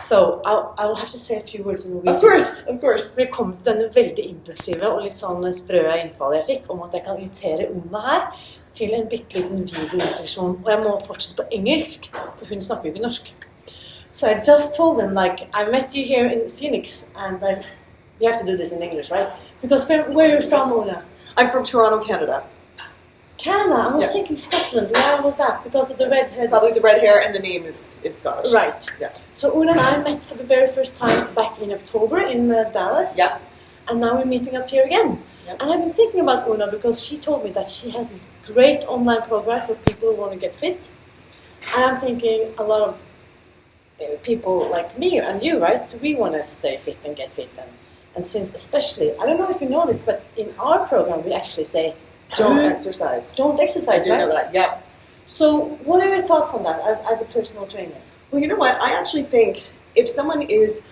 So, I'll have to say a few words in Norwegian. Of course. Velkommen til denne veldig impulsive og litt sånn sprø innfall jeg fikk om at jeg kan invitere Oonagh her til en bitteliten videoinstruksjon. Og jeg må fortsette på engelsk, for hun snakker jo ikke norsk. So I just told them, like, I met you here in Phoenix, and you have to do this in English, right? Because where are you from, Oonagh? I'm from Toronto, Canada. Canada? I was thinking Scotland. Why was that? Because of the red hair? Probably the red hair and the name is Scottish. Right. Yeah. So Oonagh and I met for the very first time back in October in Dallas. Yeah. And now we're meeting up here again. Yeah. And I've been thinking about Oonagh because she told me that she has this great online program for people who want to get fit. And I'm thinking a lot of people like me and you, right? We want to stay fit and get fit. And since especially, I don't know if you know this, but in our program we actually say, Don't exercise. Don't exercise, I do right? know that, yeah. So what are your thoughts on that as a personal trainer? Well, you know what? I actually think if someone is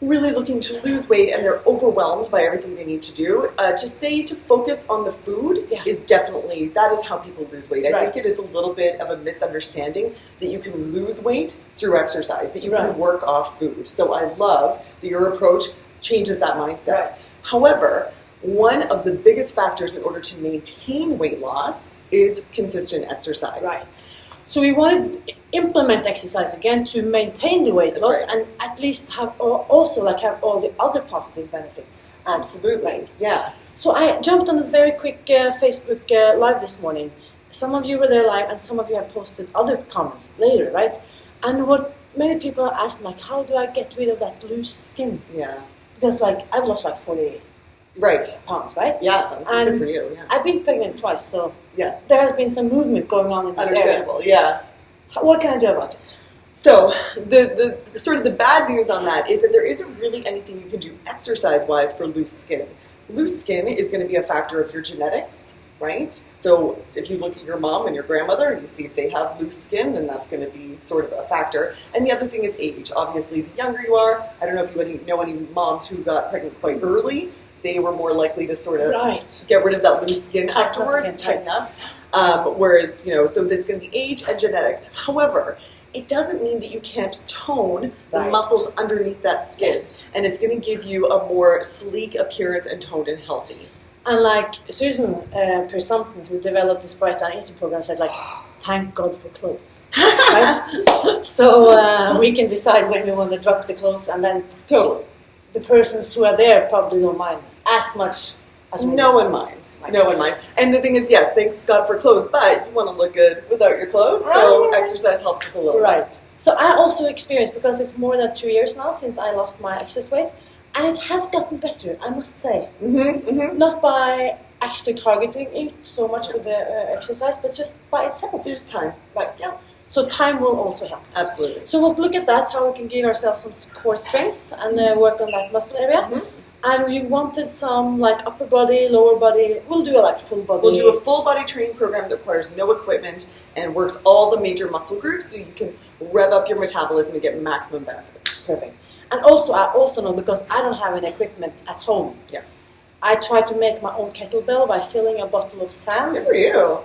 really looking to lose weight and they're overwhelmed by everything they need to do, to focus on the food is definitely, that is how people lose weight. I think it is a little bit of a misunderstanding that you can lose weight through exercise, that you can work off food. So I love that your approach changes that mindset. Right. However, one of the biggest factors in order to maintain weight loss is consistent exercise. Right. So we want to implement exercise again to maintain the weight loss and at least have also have all the other positive benefits. Absolutely. Right. Yeah. So I jumped on a very quick Facebook live this morning. Some of you were there live and some of you have posted other comments later, right? And what many people are asking, like, how do I get rid of that loose skin? Yeah. Because I've lost 40 pounds, right? Yeah, and good for you. Yeah. I've been pregnant twice, so there has been some movement going on in this Understandable, area. What can I do about it? So the sort of the bad news on that is that there isn't really anything you can do exercise-wise for loose skin. Loose skin is going to be a factor of your genetics, right? So if you look at your mom and your grandmother and you see if they have loose skin, then that's going to be sort of a factor. And the other thing is age. Obviously, the younger you are, I don't know if you know any moms who got pregnant quite early, they were more likely to sort of get rid of that loose skin afterwards, tighten up. Whereas, so that's going to be age and genetics. However, it doesn't mean that you can't tone the muscles underneath that skin. Yes. And it's going to give you a more sleek appearance and toned and healthy. And like Susan Persamson, who developed the Sprite and Eating program, said thank God for clothes. Right? So we can decide when we want to drop the clothes and then the persons who are there probably don't mind as much as we do. No one minds. No one minds. And the thing is, yes, thanks God for clothes, but you want to look good without your clothes, so exercise helps with a little bit. So I also experienced, because it's more than 2 years now since I lost my excess weight, and it has gotten better, I must say. Not by actually targeting it so much with the exercise, but just by itself. There's time. Right. Yeah. So time will also help. Absolutely. So we'll look at that, how we can give ourselves some core strength and work on that muscle area. And we wanted some upper body, lower body. We'll do a full body. We'll do a full body training program that requires no equipment and works all the major muscle groups so you can rev up your metabolism and get maximum benefits. Perfect. And also, I also know, because I don't have any equipment at home. Yeah. I try to make my own kettlebell by filling a bottle of sand. Good for you.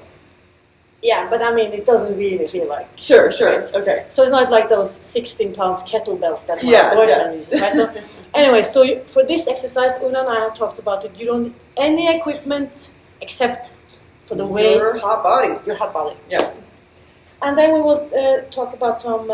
Yeah, but I mean, it doesn't really feel like. Sure. Okay. So it's not like those 16 pounds kettlebells that my boyfriend uses, right? So anyway, so for this exercise, Oonagh and I have talked about it. You don't need any equipment except for the weight. Your hot body. Your hot body. Yeah. And then we will talk about some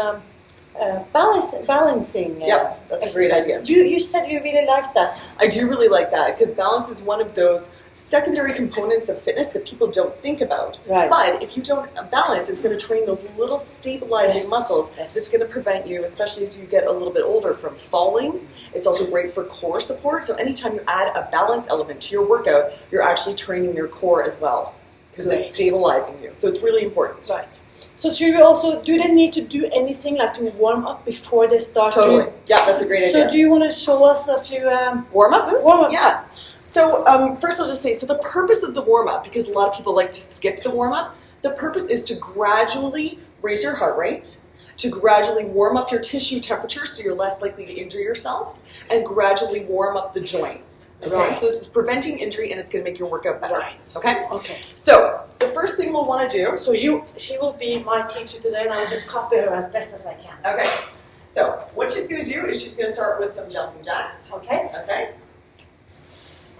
balancing that's a great idea. You said you really liked that. I do really like that, because balance is one of those secondary components of fitness that people don't think about. Right. But if you don't balance, it's going to train those little stabilizing muscles that's going to prevent you, especially as you get a little bit older, from falling. It's also great for core support. So anytime you add a balance element to your workout, you're actually training your core as well, because it's stabilizing you. So it's really important. Right. So should we also, do they need to do anything to warm up before they start? Totally. Yeah, that's a great idea. So do you want to show us a few warm-up moves? Warm-ups. Yeah. So first I'll just say, so the purpose of the warm-up, because a lot of people like to skip the warm-up, the purpose is to gradually raise your heart rate to gradually warm up your tissue temperature so you're less likely to injure yourself, and gradually warm up the joints. Okay? Right. So this is preventing injury, and it's going to make your workout better. Right. Okay? Okay. So the first thing we'll want to do. So she will be my teacher today, and I'll just copy her as best as I can. Okay. So what she's going to do is she's going to start with some jumping jacks. Okay. Okay.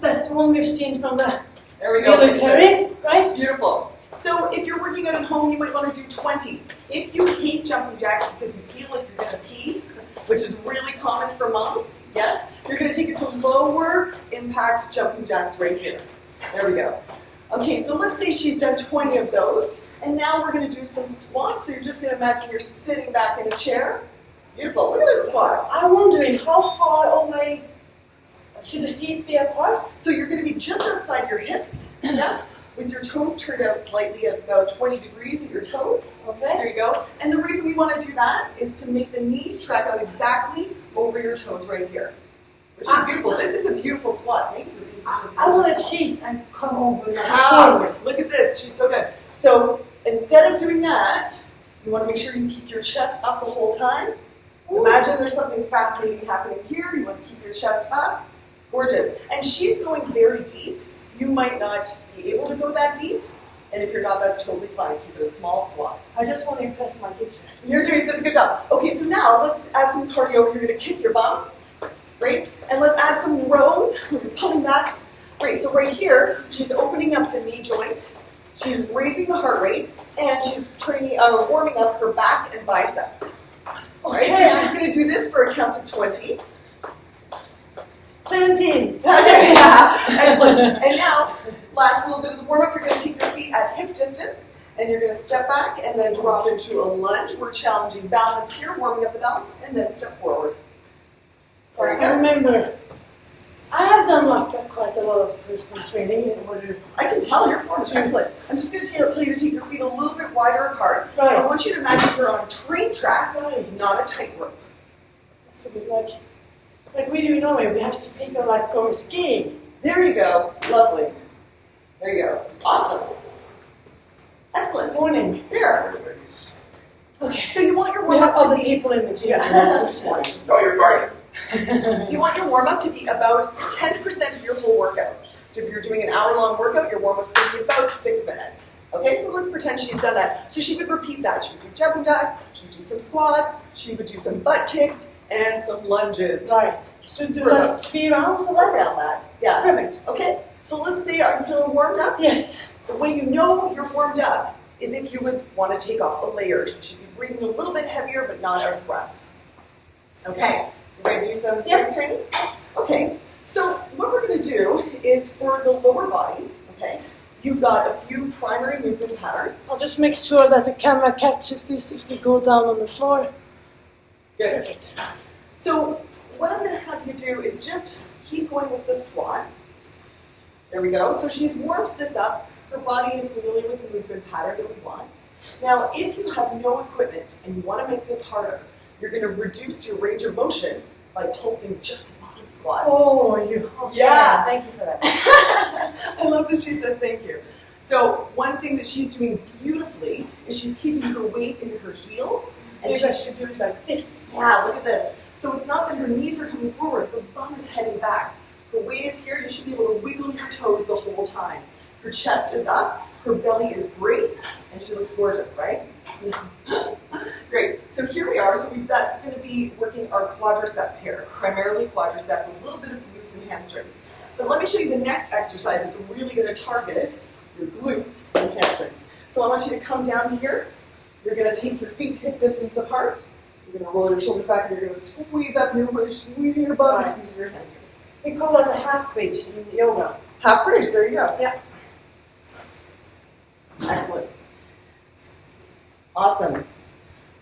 That's the one we've seen from the There we go. military, right? Beautiful. So if you're working out at home, you might want to do 20. If you hate jumping jacks because you feel like you're going to pee, which is really common for moms, yes, you're going to take it to lower impact jumping jacks right here. There we go. Okay, so let's say she's done 20 of those, and now we're going to do some squats. So you're just going to imagine you're sitting back in a chair. Beautiful. Look at this squat. I'm wondering how far away should the feet be apart? So you're going to be just outside your hips, yeah, with your toes turned out slightly at about 20 degrees at your toes. Okay. There you go. And the reason we want to do that is to make the knees track out exactly over your toes right here, which is beautiful. This is a beautiful squat. Thank you for being such a I want to cheat and come over now. How? Look at this. She's so good. So instead of doing that, you want to make sure you keep your chest up the whole time. Imagine there's something fascinating happening here. You want to keep your chest up. Gorgeous. And she's going very deep. You might not be able to go that deep. And if you're not, that's totally fine. Keep it a small squat. I just want to impress my teacher. You're doing such a good job. Okay, so now let's add some cardio. You're going to kick your bum. Great. And let's add some rows. We're pulling back. Great. So right here, she's opening up the knee joint. She's raising the heart rate. And she's warming up her back and biceps. Okay. Right, so she's going to do this for a count of 20. 17. Okay, yeah, excellent. And now, last little bit of the warm-up, you're going to take your feet at hip distance, and you're going to step back and then drop into a lunge. We're challenging balance here, warming up the balance, and then step forward. There you I go. remember, I have done quite a lot of personal training in order. I can tell your form is excellent. I'm just going to tell you to take your feet a little bit wider apart. Right. I want you to imagine you're on train tracks, Right. not a tightrope. It's a bit like we do in Norway. We have to think of like going skiing. There you go. Lovely. There you go. Awesome. Excellent. Morning. There. Okay, so you want your We have warm-up to other be... people in the gym. No, you're fine. You want your warm-up to be about 10% of your whole workout. So if you're doing an hour-long workout, your warm-up's going to be about 6 minutes. Okay, so let's pretend she's done that. So she would repeat that. She would do jumping jacks, she would do some squats, she would do some butt kicks, and some lunges. Right. Should do like 3 rounds of that? Around that. Yeah. Perfect. Okay, so let's say, are you feeling warmed up? Yes. The way you know you're warmed up is if you would want to take off a layer. You should be breathing a little bit heavier, but not out of breath. Okay, you ready to do some strength training? Yes. Okay, so what we're going to do is for the lower body, okay, you've got a few primary movement patterns. I'll just make sure that the camera catches this if we go down on the floor. Good. Perfect. So what I'm going to have you do is just keep going with the squat. There we go. So she's warmed this up. Her body is familiar with the movement pattern that we want. Now, if you have no equipment and you want to make this harder, you're going to reduce your range of motion by pulsing just a bottom squat. Oh, you. Okay. Yeah. Thank you for that. I love that she says thank you. So one thing that she's doing beautifully is she's keeping her weight into her heels. And Maybe she I should do it like this. Yeah, look at this. So it's not that her knees are coming forward, her bum is heading back. Her weight is here, you should be able to wiggle your toes the whole time. Her chest is up, her belly is braced, and she looks gorgeous, right? Great. So here we are. So that's going to be working our quadriceps here, primarily quadriceps, a little bit of glutes and hamstrings. But let me show you the next exercise that's really going to target your glutes and hamstrings. So I want you to come down here. You're going to take your feet hip distance apart. You're going to roll your shoulders back, and you're going to squeeze up, and you're squeezing your butt, Right. squeezing your hamstrings. We call that a half bridge in yoga. Half bridge, there you go. Yeah. Excellent. Awesome.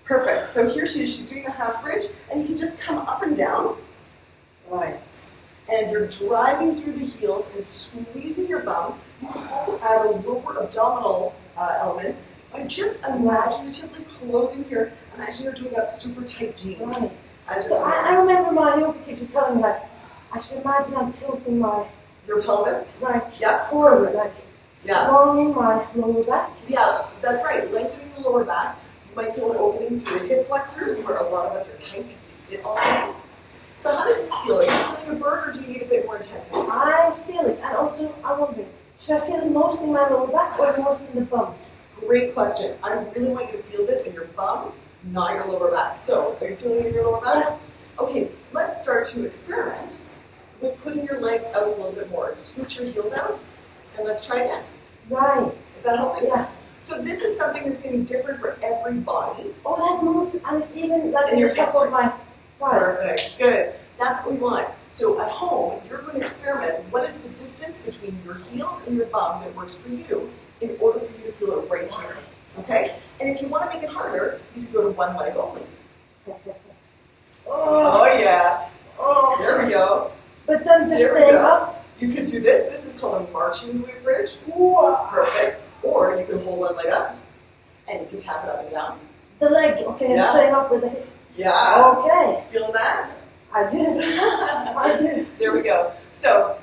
Perfect. So here she is, she's doing the half bridge, and you can just come up and down, Right. and you're driving through the heels and squeezing your bum. You can also add a lower abdominal element by just imaginatively closing your, imagine you're doing that super tight jeans. Right. As So you're I remember my yoga teacher telling me like, I should imagine I'm tilting my your pelvis. right Yeah, forward, perfect. like Yeah. longing my lower back. Yeah, that's right. Lengthening the lower back. You might feel an opening through the hip flexors, where a lot of us are tight because we sit all day. So how does this feel? Are you feeling a burn, or do you need a bit more intensity? I feel it, and also I'm wondering, should I feel it most in my lower back or most in the bums? Great question. I really want you to feel this in your bum, not your lower back. So, are you feeling it in your lower back? Okay, let's start to experiment with putting your legs out a little bit more. Scoot your heels out, and let's try again. Right. Is that helping? Yeah. So this is something that's going to be different for every body. Oh, that moved, and it's even like in your top of my thighs. Perfect. Good. That's what we want. So at home, you're going to experiment. What is the distance between your heels and your bum that works for you in order for you to feel it right here? Okay? And if you want to make it harder, you can go to one leg only. Oh yeah. Oh. There we go. But then just staying up. You could do this. This is called a marching glute bridge. Whoa. Perfect. Or you can hold one leg up, and you can tap it up and down. The leg, okay, and staying up with the hip. Yeah. Okay. Feel that? I do. I do. There we go. So,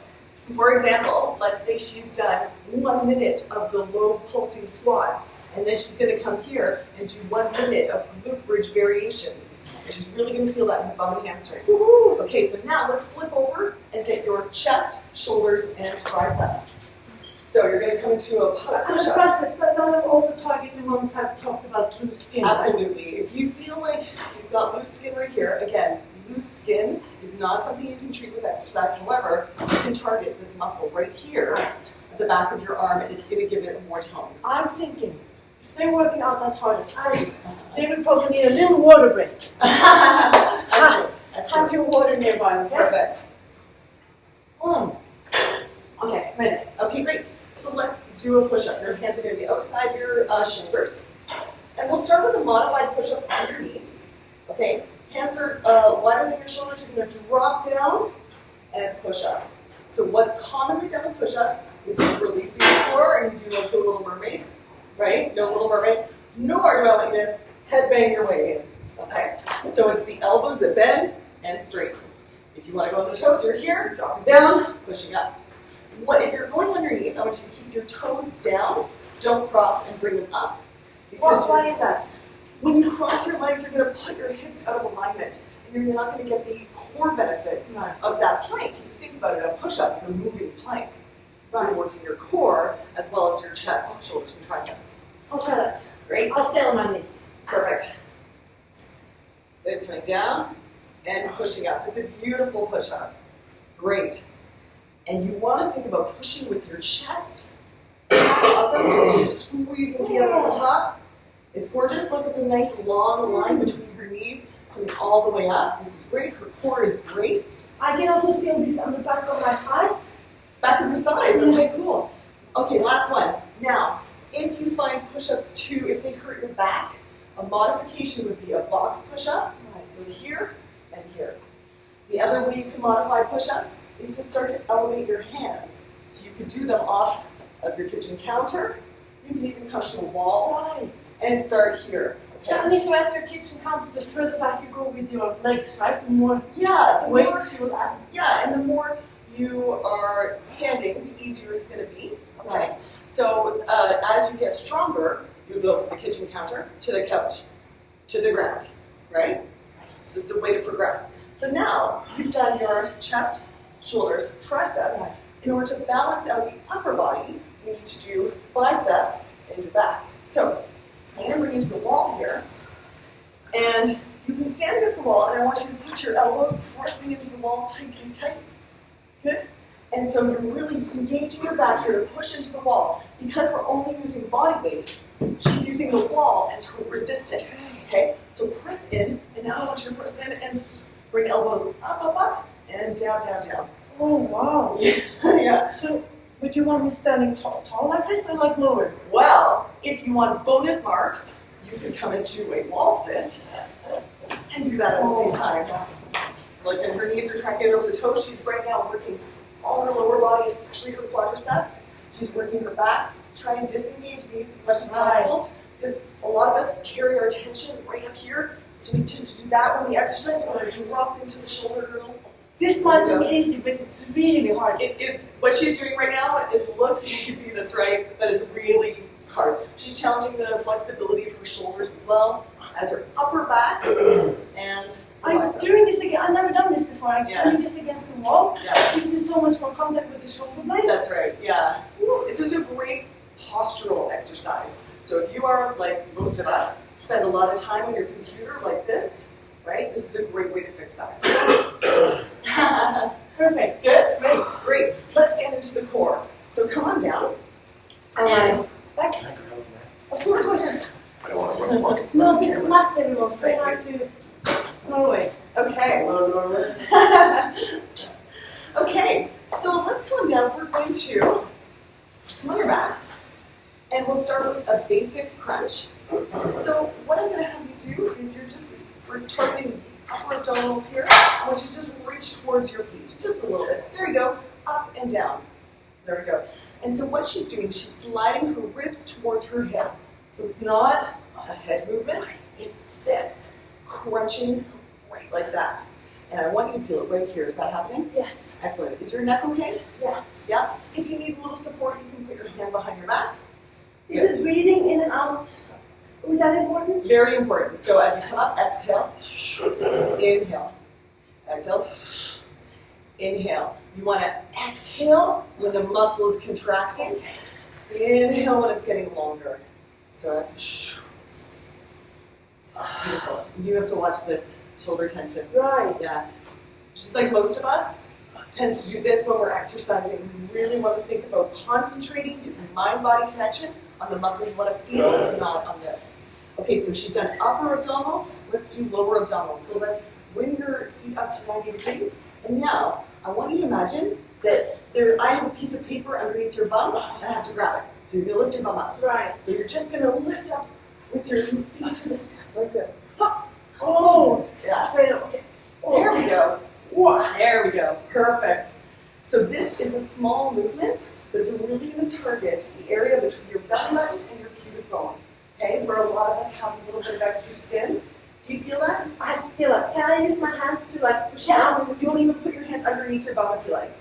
for example, let's say she's done 1 minute of the low pulsing squats, and then she's going to come here and do 1 minute of glute bridge variations. And she's really going to feel that in her bum and hamstrings. Woo-hoo. Okay, so now let's flip over and get your chest, shoulders, and triceps. So you're going to come into a push-up. But then I'm also targeting the ones I've talked about loose skin. Absolutely. Right? If you feel like you've got loose skin right here, again, loose skin is not something you can treat with exercise. However, you can target this muscle right here at the back of your arm, and it's going to give it more tone. I'm thinking, if they're working out as hard as I do, they would probably need a little water break. Excellent. Have your water nearby, okay? Perfect. Okay, ready. Okay, great. So let's do a push-up. Your hands are going to be outside your shoulders. And we'll start with a modified push-up on your knees. Okay? Hands are wider than your shoulders. You're going to drop down and push up. So what's commonly done with push-ups is you're releasing the core and you do like the Little Mermaid, right? No Little Mermaid. Nor do I want you to headbang your way in. Okay? So it's the elbows that bend and straighten. If you want to go on the toes, you're here, dropping down, pushing up. If you're going on your knees, I want you to keep your toes down. Don't cross and bring them up. Why is that? When you cross your legs, you're going to put your hips out of alignment, and you're not going to get the core benefits of that plank. If you think about it, a push-up is a moving plank. So you're working your core as well as your chest, shoulders, and triceps. I'll try that. Great. I'll stay on my knees. Perfect. Then coming down and pushing up. It's a beautiful push-up. Great. And you want to think about pushing with your chest. Awesome. So you're squeezing together at the top. It's gorgeous. Look at the nice long line between her knees coming all the way up. This is great. Her core is braced. I can also feel this on the back of my thighs. Back of your thighs. Okay, cool. Okay, last one. Now, if you find push-ups too, if they hurt your back, a modification would be a box push-up. So here and here. The other way you can modify push-ups is to start to elevate your hands. So you could do them off of your kitchen counter. You can even come to a wall and start here. Okay? So, and if you're at your kitchen counter, the further back you go with your legs, right? The more weight you add. Yeah, and the more you are standing, the easier it's going to be. Okay. So as you get stronger, you go from the kitchen counter to the couch, to the ground, right? So it's a way to progress. So now you've done your chest, shoulders, triceps. Right. In order to balance out the upper body, we need to do biceps and your back. So I'm going to bring you to the wall here. And you can stand against the wall, and I want you to put your elbows pressing into the wall, tight, tight, tight. Good. And so you're really engaging your back here to push into the wall. Because we're only using body weight, she's using the wall as her resistance. Okay? So press in, and now I want you to press in and bring elbows up, up, up, and down, down, down. Oh, wow. Yeah. So, would you want me standing tall like this or like lower? Well, if you want bonus marks, you can come into a wall sit and do that at the same time. Like when her knees are trying to get over the toes, she's right now working all her lower body, especially her quadriceps. She's working her back. Try and disengage these as much as possible, because a lot of us carry our tension right up here. So we tend to do that when we exercise. We want to drop into the shoulder girdle. This might look easy, but it's really hard. It is what she's doing right now. It looks easy, that's right, but it's really hard. She's challenging the flexibility of her shoulders as well as her upper back and I'm doing this again. I've never done this before. I'm doing this against the wall. Yeah. It gives me so much more contact with the shoulder blades. That's right, yeah. This is a great postural exercise. So if you are, like most of us, spend a lot of time on your computer like this, right? This is a great way to fix that. Perfect. Good? Great. Let's get into the core. So come on down. And back. Of course. I don't want to walk. No, this is Matt, everyone. Say hi to Norway. Okay. Hello, Norman. Okay, so let's come on down. We're going to come on your back, and we'll start with a basic crunch. So what I'm going to have you do is we're targeting the upper abdominals here. I want you to just reach towards your feet, just a little bit. There you go, up and down. There we go. And so what she's doing, she's sliding her ribs towards her hip. So it's not a head movement, it's this, crunching right like that. And I want you to feel it right here. Is that happening? Yes. Excellent. Is your neck okay? Yeah. Yeah. If you need a little support, you can put your hand behind your back. Is it breathing in and out? Was that important? Very important. So as you come up, exhale, inhale, exhale, inhale. You want to exhale when the muscle is contracting. Inhale when it's getting longer. So that's beautiful. You have to watch this shoulder tension. Right. Yeah. Just like most of us tend to do this when we're exercising. We really want to think about concentrating its mind-body connection on the muscles you want to feel and not on this. Okay, so she's done upper abdominals. Let's do lower abdominals. So let's bring your feet up to 90 degrees. And now, I want you to imagine that I have a piece of paper underneath your bum, and I have to grab it. So you're going to lift your bum up. Right. So you're just going to lift up with your feet to this, like this. Oh, Yeah. straight up. Okay. Oh. There we go. There we go. Perfect. So this is a small movement, but it's really going to target the area between your belly button and your pubic bone. Okay, where a lot of us have a little bit of extra skin. Do you feel that? I feel it. Can I use my hands to like push Yeah. down? You can even put your hands underneath your bum if you like.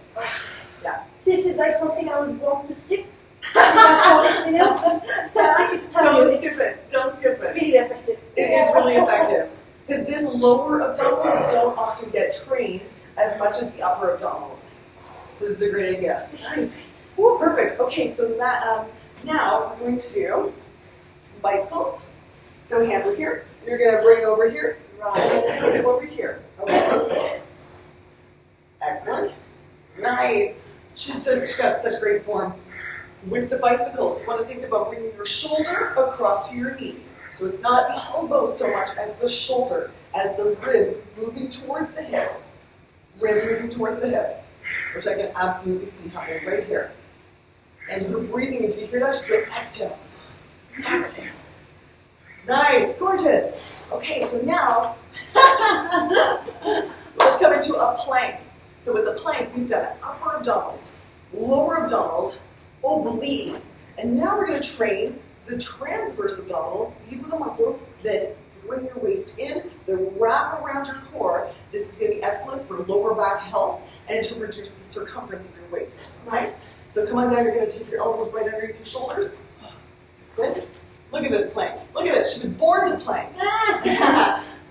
Yeah. This is like something I would want to skip. If I saw this video. But I can tell you Don't it's skip it. Don't skip It's it. really effective. It is really effective. Because this lower abdominals don't often get trained as much as the upper abdominals. So this is a great idea. Nice. Ooh, perfect. Okay, so that, now we're going to do bicycles. So hands are here. You're going to bring over here. Right. And let's bring them over here. Okay. Excellent. Nice. She's got such great form. With the bicycles, you want to think about bringing your shoulder across to your knee. So it's not the elbow so much as the shoulder, as the rib moving towards the hip. Rib moving towards the hip, which I can absolutely see happening right here. And her breathing, do you hear that? She's going, exhale, exhale. Nice, gorgeous. Okay, so now, let's come into a plank. So with the plank, we've done upper abdominals, lower abdominals, obliques, and now we're going to train the transverse abdominals. These are the muscles that bring your waist in, that wrap around your core. This is going to be excellent for lower back health and to reduce the circumference of your waist, right? So come on down, you're going to take your elbows right underneath your shoulders. Good. Look at this plank. Look at this. She was born to plank.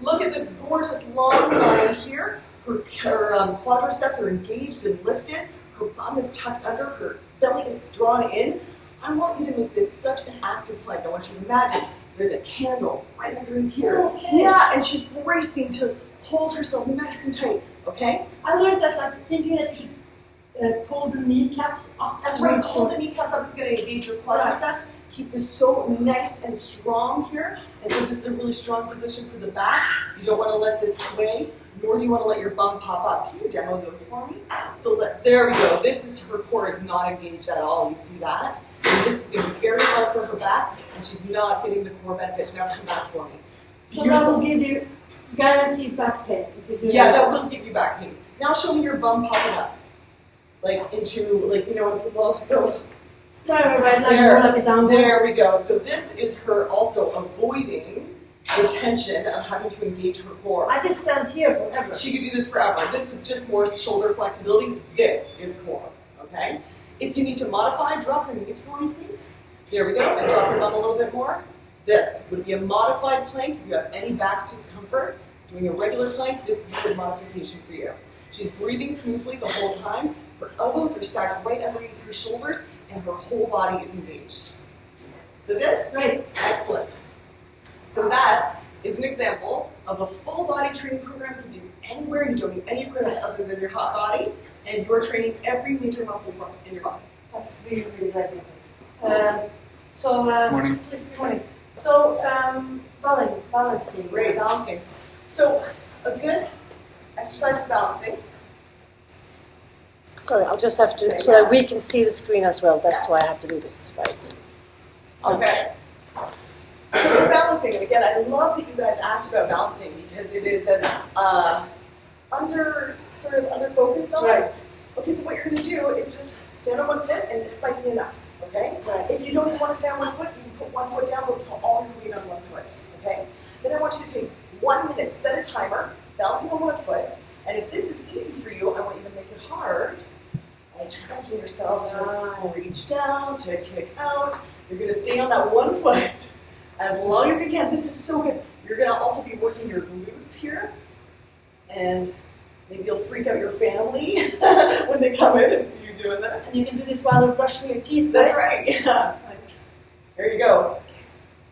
Look at this gorgeous long line here. Her quadriceps are engaged and lifted. Her bum is tucked under. Her belly is drawn in. I want you to make this such an active plank. I want you to imagine there's a candle right underneath here. Okay. Yeah, and she's bracing to hold herself nice and tight, okay? I learned that like thinking that you should pull the kneecaps up. That's right, pull the kneecaps up. It's going to engage your quadriceps. Keep this so nice and strong here. And so this is a really strong position for the back. You don't want to let this sway, nor do you want to let your bum pop up. Can you demo those for me? So there we go. This is, her core is not engaged at all. You see that? And this is going to be very hard for her back, and she's not getting the core benefits. Now come back for me. So that will give you guaranteed back pain. If you do that will give you back pain. Now show me your bum popping up. Like into, like, you know, when people go. There we go. So this is her also avoiding the tension of having to engage her core. I can stand here forever. She could do this forever. This is just more shoulder flexibility. This is core, okay? If you need to modify, drop your knees for me, please. There we go. And drop your bum a little bit more. This would be a modified plank. If you have any back discomfort, doing a regular plank, this is a good modification for you. She's breathing smoothly the whole time. Her elbows are stacked right underneath her shoulders, and her whole body is engaged. Is that good? Great. Excellent. So that is an example of a full body training program you can do anywhere. You don't need any equipment other than your hot body, and you're training every major muscle in your body. That's really, really great. Morning. Please, good morning. So, balancing. Great, balancing. So, a good exercise for balancing. Sorry, I'll just have to, so that we can see the screen as well. That's why I have to do this, right? Okay. So for balancing, and again, I love that you guys asked about balancing because it is an under focused on. Right. Okay, so what you're going to do is just stand on one foot, and this might be enough. Okay. Right. If you don't even want to stand on one foot, you can put one foot down, but put all your weight on one foot. Okay. Then I want you to take 1 minute, set a timer, balancing on one foot, and if this is easy for you, I want you to make it hard. By challenging yourself to reach down, to kick out. You're going to stay on that 1 foot as long as you can. This is so good. You're going to also be working your glutes here, and maybe you'll freak out your family when they come in and see you doing this. And you can do this while you're brushing your teeth. That's right. Yeah. There you go.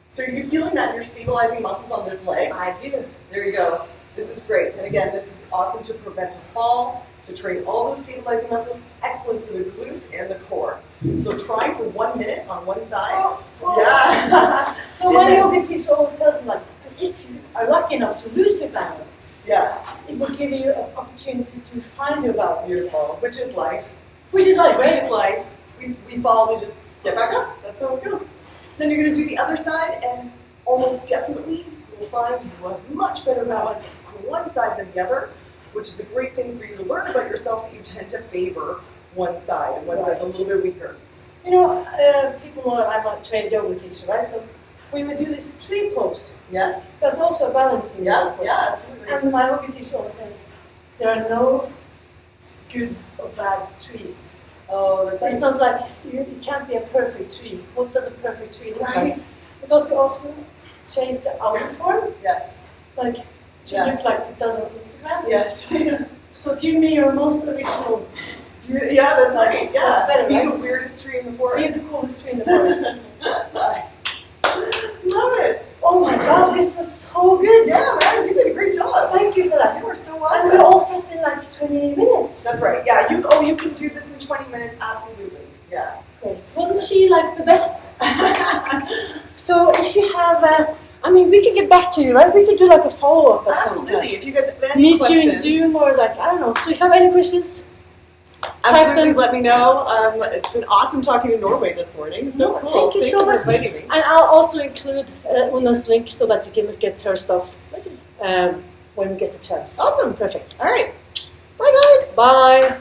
So are you feeling that you're stabilizing muscles on this leg? I do. There you go. This is great. And again, this is awesome to prevent a fall, to train all those stabilizing muscles. Excellent for the glutes and the core. So try for 1 minute on one side. Yeah. So my yoga teacher always tells me, like, if you are lucky enough to lose your balance, it will give you an opportunity to find your balance. Beautiful. Which is life. Which is life, right? Which is life. We fall, we just get back up. That's how it goes. Then you're going to do the other side, and almost definitely you will find you have much better balance on one side than the other, which is a great thing for you to learn about yourself, that you tend to favor one side, and one side's a little bit weaker. You know, people know that I'm a trained yoga teacher, right? So we would do this tree pose. Yes? That's also a balancing. Yeah, absolutely. And my yoga teacher always says, there are no good or bad trees. Oh, that's right. It's not like you can't be a perfect tree. What does a perfect tree look like? Right. Because we often change the outer form, Yes. like to look like it does on Instagram. Yes. So give me your most original. Yeah, that's right. Yeah. That's better, Be right? the weirdest tree in the forest. Be the coolest tree in the forest. Love it. Oh my God, this was so good. Yeah, man, you did a great job. Thank you for that. You were so And welcome. we all set in like 20 minutes. That's right. Yeah. You can do this in 20 minutes. Absolutely. Yeah. Great. Wasn't she like the best? So if you have, we can get back to you, right? We can do like a follow-up at some Absolutely. time. If you guys have any Meet you in questions, Zoom or like, I don't know. So if you have any questions, absolutely let me know. It's been awesome talking to Norway this morning. So cool. Thank you so much. for inviting me. And I'll also include Oonagh's link so that you can look at her stuff when we get the chance. Awesome. Perfect. All right. Bye, guys. Bye.